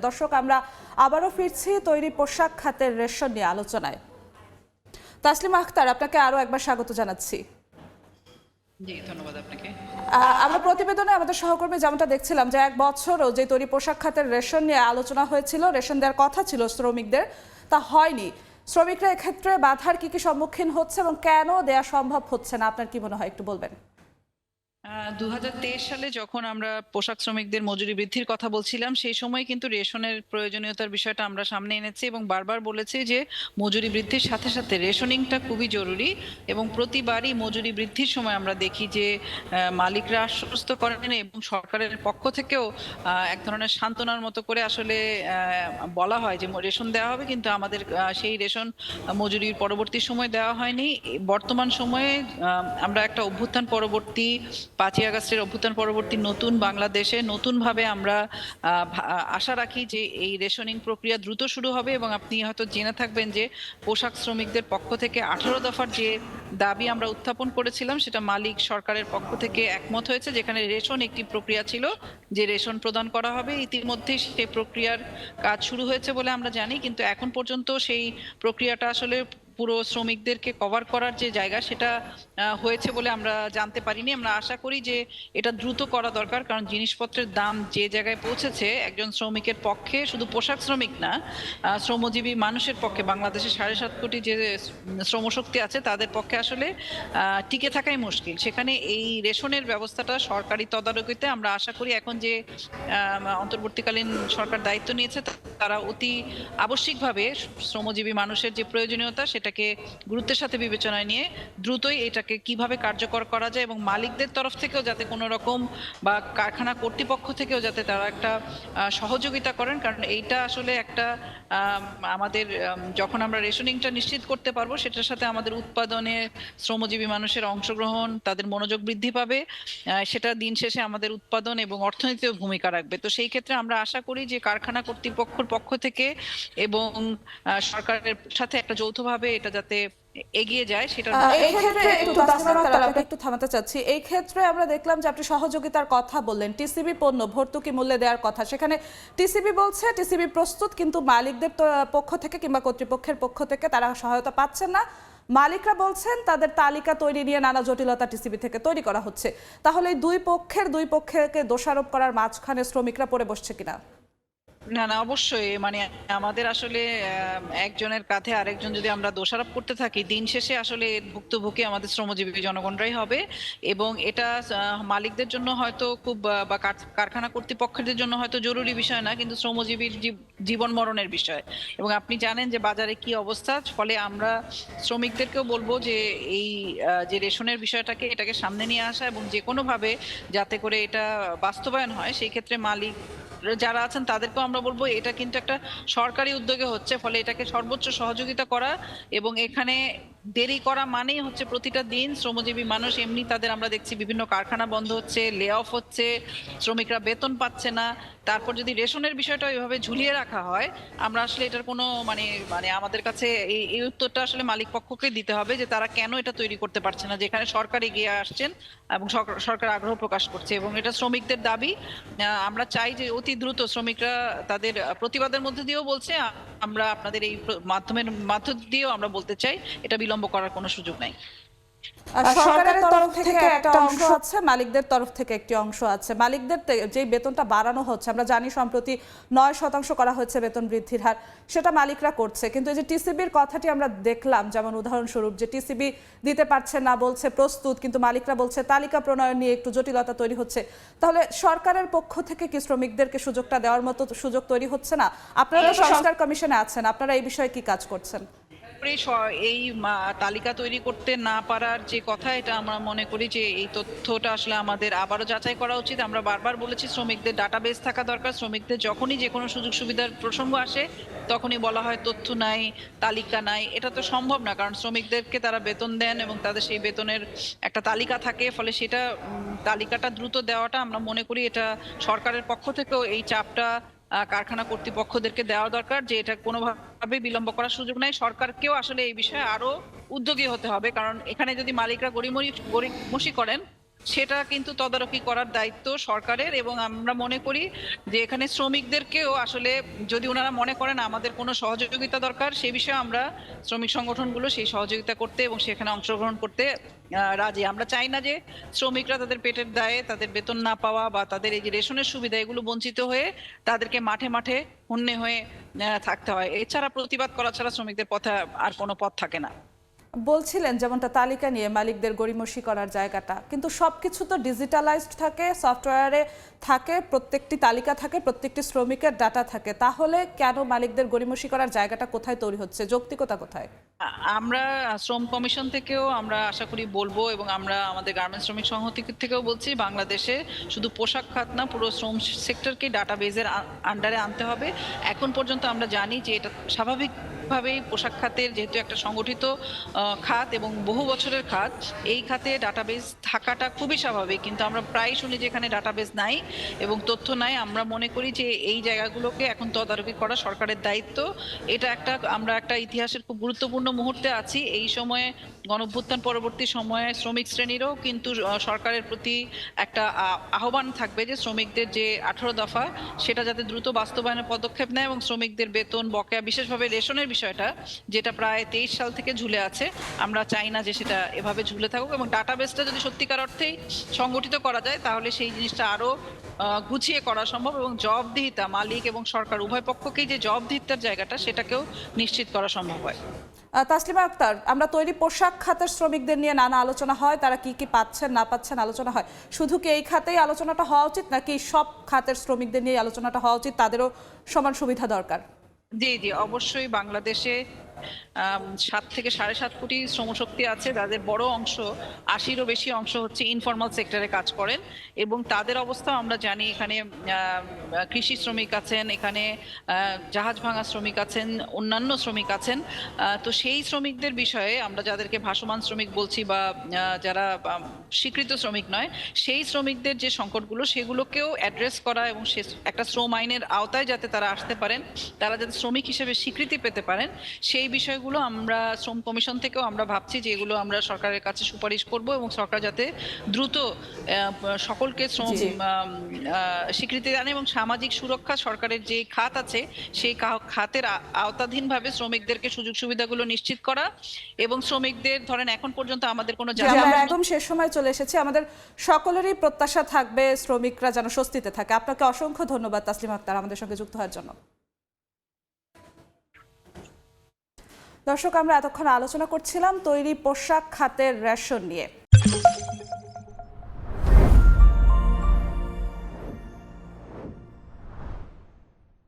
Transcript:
দর্শক, আমরা আবারও ফিরছি তৈরি পোশাক খাতের রেশন নিয়ে আলোচনায়। তাসলিমা আক্তার, আপনাকে আরো একবার স্বাগত জানাচ্ছি। জি, ধন্যবাদ আপনাকে। আমরা প্রতিবেদনে আমাদের সহকর্মী যেমনটা দেখছিলাম যে 1 বছরও যে তৈরি পোশাক খাতের রেশন নিয়ে আলোচনা হয়েছিল, রেশন দেওয়ার কথা ছিল শ্রমিকদের, তা হয়নি। শ্রমিকরা এক্ষেত্রে বাধার কি সম্মুখীন হচ্ছে এবং কেন দেয়া সম্ভব হচ্ছে না, আপনার কি মনে হয় একটু বলবেন? 2023 সালে যখন আমরা পোশাক শ্রমিকদের মজুরি বৃদ্ধির কথা বলছিলাম, সেই সময় কিন্তু রেশনের প্রয়োজনীয়তার বিষয়টা আমরা সামনে এনেছি এবং বারবার বলেছি যে মজুরি বৃদ্ধির সাথে সাথে রেশনিংটা খুবই জরুরি। এবং প্রতিবারই মজুরি বৃদ্ধির সময় আমরা দেখি যে মালিকরা আশ্বস্ত করেন এবং সরকারের পক্ষ থেকেও এক ধরনের সান্ত্বনার মতো করে আসলে বলা হয় যে রেশন দেওয়া হবে, কিন্তু আমাদের সেই রেশন মজুরির পরবর্তী সময় দেওয়া হয়নি। বর্তমান সময়ে আমরা একটা অভ্যুত্থান পরবর্তী 5ই আগস্টের অভ্যুত্থান পরবর্তী নতুন বাংলাদেশে নতুনভাবে আমরা আশা রাখি যে এই রেশনিং প্রক্রিয়া দ্রুত শুরু হবে। এবং আপনি হয়তো জেনে থাকবেন যে পোশাক শ্রমিকদের পক্ষ থেকে 18 দফার যে দাবি আমরা উত্থাপন করেছিলাম, সেটা মালিক সরকারের পক্ষ থেকে একমত হয়েছে, যেখানে রেশন একটি প্রক্রিয়া ছিল যে রেশন প্রদান করা হবে। ইতিমধ্যে সেই প্রক্রিয়ার কাজ শুরু হয়েছে বলে আমরা জানি, কিন্তু এখন পর্যন্ত সেই প্রক্রিয়াটা আসলে পুরো শ্রমিকদেরকে কভার করার যে জায়গা, সেটা হয়েছে বলে আমরা জানতে পারিনি। আমরা আশা করি যে এটা দ্রুত করা দরকার, কারণ জিনিসপত্রের দাম যে জায়গায় পৌঁছেছে, একজন শ্রমিকের পক্ষে, শুধু পোশাক শ্রমিক না, শ্রমজীবী মানুষের পক্ষে, বাংলাদেশে 7.5 কোটি যে শ্রমশক্তি আছে, তাদের পক্ষে আসলে টিকে থাকাই মুশকিল। সেখানে এই রেশনের ব্যবস্থাটা সরকারি তদারকিতে আমরা আশা করি এখন যে অন্তর্বর্তীকালীন সরকার দায়িত্ব নিয়েছে, তারা অতি আবশ্যিকভাবে শ্রমজীবী মানুষের যে প্রয়োজনীয়তা, সেটাকে গুরুত্বের সাথে বিবেচনায় নিয়ে দ্রুতই এটাকে কিভাবে কার্যকর করা যায় এবং মালিকদের তরফ থেকেও যাতে কোনো রকম, বা কারখানা কর্তৃপক্ষ থেকেও যাতে তারা একটা সহযোগিতা করেন। কারণ এইটা আসলে একটা আমাদের যখন আমরা রেশনিংটা নিশ্চিত করতে পারবো, সেটার সাথে আমাদের উৎপাদনে শ্রমজীবী মানুষের অংশগ্রহণ, তাদের মনোযোগ বৃদ্ধি পাবে। সেটা দিন শেষে আমাদের উৎপাদন এবং অর্থনীতিও ভূমিকা রাখবে। তো সেই ক্ষেত্রে আমরা আশা করি যে কারখানা কর্তৃপক্ষের পক্ষ থেকে এবং সরকারের সাথে একটা যৌথভাবে এটা যাতে এগিয়ে যায়, সেটা এই ক্ষেত্রে একটু থামাতে চাচ্ছি। এই ক্ষেত্রে আমরা দেখলাম যে আপনি সহযোগিতার কথা বললেন, টিসিবি পণ্য ভর্তুকি মূল্যে দেওয়ার কথা, সেখানে টিসিবি বলছে টিসিবি প্রস্তুত, কিন্তু মালিকদের পক্ষ থেকে কিংবা কর্তৃপক্ষের পক্ষ থেকে তারা সহায়তা পাচ্ছেন না। মালিকরা বলছেন তাদের তালিকা তৈরি নিয়ে নানা জটিলতা টিসিবি থেকে তৈরি করা হচ্ছে। তাহলে এই দুই পক্ষকে দোষারোপ করার মাঝখানে শ্রমিকরা পড়ে বসছে কিনা? না না, অবশ্যই। মানে আমাদের আসলে একজনের কাঁধে আরেকজন যদি আমরা দোষারোপ করতে থাকি, দিন শেষে আসলে ভুক্তভোগী আমাদের শ্রমজীবী জনগণরাই হবে। এবং এটা মালিকদের জন্য হয়তো খুব, বা কারখানা কর্তৃপক্ষের জন্য হয়তো জরুরি বিষয় না, কিন্তু শ্রমজীবীর জীবন মরণের বিষয়। এবং আপনি জানেন যে বাজারে কি অবস্থা। ফলে আমরা শ্রমিকদেরকেও বলবো যে এই যে রেশনের বিষয়টাকে, এটাকে সামনে নিয়ে আসা এবং যে কোনো ভাবে যাতে করে এটা বাস্তবায়ন হয়, সেই ক্ষেত্রে মালিক যারা আছেন তাদেরকেও আমরা বলবো এটা কিন্তু একটা সরকারি উদ্যোগে হচ্ছে, ফলে এটাকে সর্বোচ্চ সহযোগিতা করা। এবং এখানে দেরি করা মানেই হচ্ছে প্রতিটা দিন শ্রমজীবী মানুষ, এমনি তাদের আমরা দেখছি বিভিন্ন কারখানা বন্ধ হচ্ছে, লে অফ হচ্ছে, শ্রমিকরা বেতন পাচ্ছে না। তারপর যদি রেশনের বিষয়টা এভাবে ঝুলিয়ে রাখা হয়, আমরা আসলে এটার কোনো মানে মানে আমাদের কাছে এই উত্তরটা আসলে মালিক পক্ষকে দিতে হবে যে তারা কেন এটা তৈরি করতে পারছে না, যেখানে সরকার এগিয়ে আসছেন এবং সরকার আগ্রহ প্রকাশ করছে এবং এটা শ্রমিকদের দাবি। আমরা চাই যে অতি দ্রুত শ্রমিকরা তাদের প্রতিবাদের মধ্যে দিয়েও বলছে, আমরা আপনাদের এই মাধ্যম দিয়েও আমরা বলতে চাই, এটা বিলম্ব করার কোনো সুযোগ নাই। সরকারের তরফ থেকে একটা অংশ আছে, মালিকদের তরফ থেকে একটি অংশ আছে। মালিকদের যে বেতনটা বাড়ানো হচ্ছে, আমরা জানি সম্প্রতি 9% করা হয়েছে বেতন বৃদ্ধির হার, সেটা মালিকরা করছে। কিন্তু এই যে টিসিবির কথাটি আমরা দেখলাম, যেমন উদাহরণস্বরূপ যে টিসিবি দিতে পারছে না, বলছে প্রস্তুত, কিন্তু মালিকরা বলছে তালিকা প্রণয়ন নিয়ে একটু জটিলতা তৈরি হচ্ছে। তাহলে সরকারের পক্ষ থেকে কি শ্রমিকদেরকে সুযোগটা দেওয়ার মতো সুযোগ তৈরি হচ্ছে না? আপনারা তো সংস্কার কমিশনে আছেন, আপনারা এই বিষয়ে কি কাজ করছেন? এই তালিকা তৈরি করতে না পারার যে কথা, এটা আমরা মনে করি যে এই তথ্যটা আসলে আমাদের আবারও যাচাই করা উচিত। আমরা বারবার বলেছি শ্রমিকদের ডাটাবেস থাকা দরকার। শ্রমিকদের যখনই যে কোনো সুযোগ সুবিধার প্রসঙ্গ আসে, তখনই বলা হয় তথ্য নাই, তালিকা নাই। এটা তো সম্ভব না, কারণ শ্রমিকদেরকে তারা বেতন দেন এবং তাদের সেই বেতনের একটা তালিকা থাকে। ফলে সেটা তালিকাটা দ্রুত দেওয়াটা আমরা মনে করি এটা সরকারের পক্ষ থেকেও এই চাপটা কারখানা কর্তৃপক্ষদেরকে দেওয়া দরকার যে এটা কোনোভাবে বিলম্ব করার সুযোগ নাই। সরকারকেও আসলে এই বিষয়ে আরো উদ্যোগী হতে হবে, কারণ এখানে যদি মালিকরা গড়িমসি করেন, সেটা কিন্তু তদারকি করার দায়িত্ব সরকারের। এবং আমরা মনে করি যে এখানে শ্রমিকদেরকেও আসলে, যদি ওনারা মনে করেন আমাদের কোনো সহযোগিতা দরকার, সেই বিষয়ে আমরা শ্রমিক সংগঠনগুলো সেই সহযোগিতা করতে এবং সেখানে অংশগ্রহণ করতে রাজি। আমরা চাই না যে শ্রমিকরা তাদের পেটের দায়ে তাদের বেতন না পাওয়া বা তাদের এই যে রেশনের সুবিধা এগুলো বঞ্চিত হয়ে তাদেরকে মাঠে মাঠে হন্যে হয়ে থাকতে হয়। এছাড়া প্রতিবাদ করা ছাড়া শ্রমিকদের পথে আর কোনো পথ থাকে না। বলছিলেন যেমনটা তালিকা নিয়ে মালিকদের গড়িমসি করার জায়গাটা, কিন্তু সবকিছু তো ডিজিটালাইজড থাকে, সফটওয়্যারে থাকে, প্রত্যেকটি তালিকা থাকে, প্রত্যেকটি শ্রমিকের ডাটা থাকে, তাহলে কেন মালিকদের গড়িমসি করার জায়গাটা কোথায় তৈরি হচ্ছে, যৌক্তিকতা কোথায়? আমরা শ্রম কমিশন থেকেও আমরা আশা করি বলবো, এবং আমরা আমাদের গার্মেন্টস শ্রমিক সংহতি থেকেও বলছি, বাংলাদেশে শুধু পোশাক খাত না, পুরো শ্রম সেক্টরকে ডাটাবেজের আন্ডারে আনতে হবে। এখন পর্যন্ত আমরা জানি যে এটা স্বাভাবিকভাবেই পোশাক খাতের যেহেতু একটা সংগঠিত খাত এবং বহু বছরের খাত, এই খাতে ডাটাবেজ থাকাটা খুবই স্বাভাবিক, কিন্তু আমরা প্রায় শুনি যে এখানে ডাটাবেজ নাই এবং তথ্য নাই। আমরা মনে করি যে এই জায়গাগুলোকে এখন তদারকি করা সরকারের দায়িত্ব। এটা আমরা একটা ইতিহাসের খুব গুরুত্বপূর্ণ মুহূর্তে আছি। এই সময়ে গণঅভ্যুত্থান পরবর্তী সময়ে শ্রমিক শ্রেণীরও কিন্তু সরকারের প্রতি একটা আহ্বান থাকবে যে শ্রমিকদের যে 18 দফা সেটা যাতে দ্রুত বাস্তবায়নের পদক্ষেপ নেয় এবং শ্রমিকদের বেতন বকেয়া, বিশেষভাবে রেশনের বিষয়টা যেটা প্রায় 23 সাল থেকে ঝুলে আছে, আমরা চাই না যে সেটা এভাবে ঝুলে থাকুক। এবং ডাটাবেসটা যদি সত্যিকার অর্থেই সংগঠিত করা যায় তাহলে সেই জিনিসটা আরো গুছিয়ে করা সম্ভব এবং জবাবদিহিতা, মালিক এবং সরকার উভয় পক্ষকেই যে জবাবদিহিতার জায়গাটা সেটাকেও নিশ্চিত করা সম্ভব হয়। তাসলিমা আক্তার, আমরা তৈরি পোশাক খাতের শ্রমিকদের নিয়ে নানা আলোচনা হয়, তারা কি কি পাচ্ছেন না পাচ্ছেন আলোচনা হয়। শুধু কি এই খাতেই আলোচনাটা হওয়া উচিত, নাকি সব খাতের শ্রমিকদের নিয়ে আলোচনাটা হওয়া উচিত, তাদেরও সমান সুবিধা দরকার? জি জি, অবশ্যই। বাংলাদেশে 7 থেকে 7.5 কোটি শ্রমশক্তি আছে, তাদের বড় অংশ, 80-এরও বেশি অংশ হচ্ছে ইনফর্মাল সেক্টরে কাজ করেন এবং তাদের অবস্থা আমরা জানি। এখানে কৃষি শ্রমিক আছেন, এখানে জাহাজ ভাঙা শ্রমিক আছেন, অন্যান্য শ্রমিক আছেন। তো সেই শ্রমিকদের বিষয়ে আমরা যাদেরকে ভাসমান শ্রমিক বলছি বা যারা স্বীকৃত শ্রমিক নয়, সেই শ্রমিকদের যে সংকটগুলো সেগুলোকেও অ্যাড্রেস করা এবং সে একটা শ্রম আইনের আওতায় যাতে তারা আসতে পারেন, তারা যাতে শ্রমিক হিসেবে স্বীকৃতি পেতে পারেন, সেই বিষয়গুলো আমরা শ্রম কমিশন থেকেও আমরা ভাবছি যে এগুলো আমরা সরকারের কাছে সুপারিশ করব এবং সরকার যাতে দ্রুত সকলকে শ্রম স্বীকৃতি দেন এবং সামাজিক সুরক্ষা সরকারের যে খাত আছে সেই খাতের আওতাধীনভাবে শ্রমিকদেরকে সুযোগ সুবিধাগুলো নিশ্চিত করা এবং শ্রমিকদের ধরেন এখন পর্যন্ত আমাদের কোনো আমরা একদম শেষ সময় চলে এসেছি, আমাদের সকলেরই প্রত্যাশা থাকবে শ্রমিকরা যেন স্বস্তিতে থাকে। আপনাকে অসংখ্য ধন্যবাদ তাসলিমা আক্তার আমাদের সঙ্গে যুক্ত হওয়ার জন্য। দর্শক, আমরা এতক্ষণ আলোচনা করছিলাম তৈরি পোশাক খাতের রেশন নিয়ে।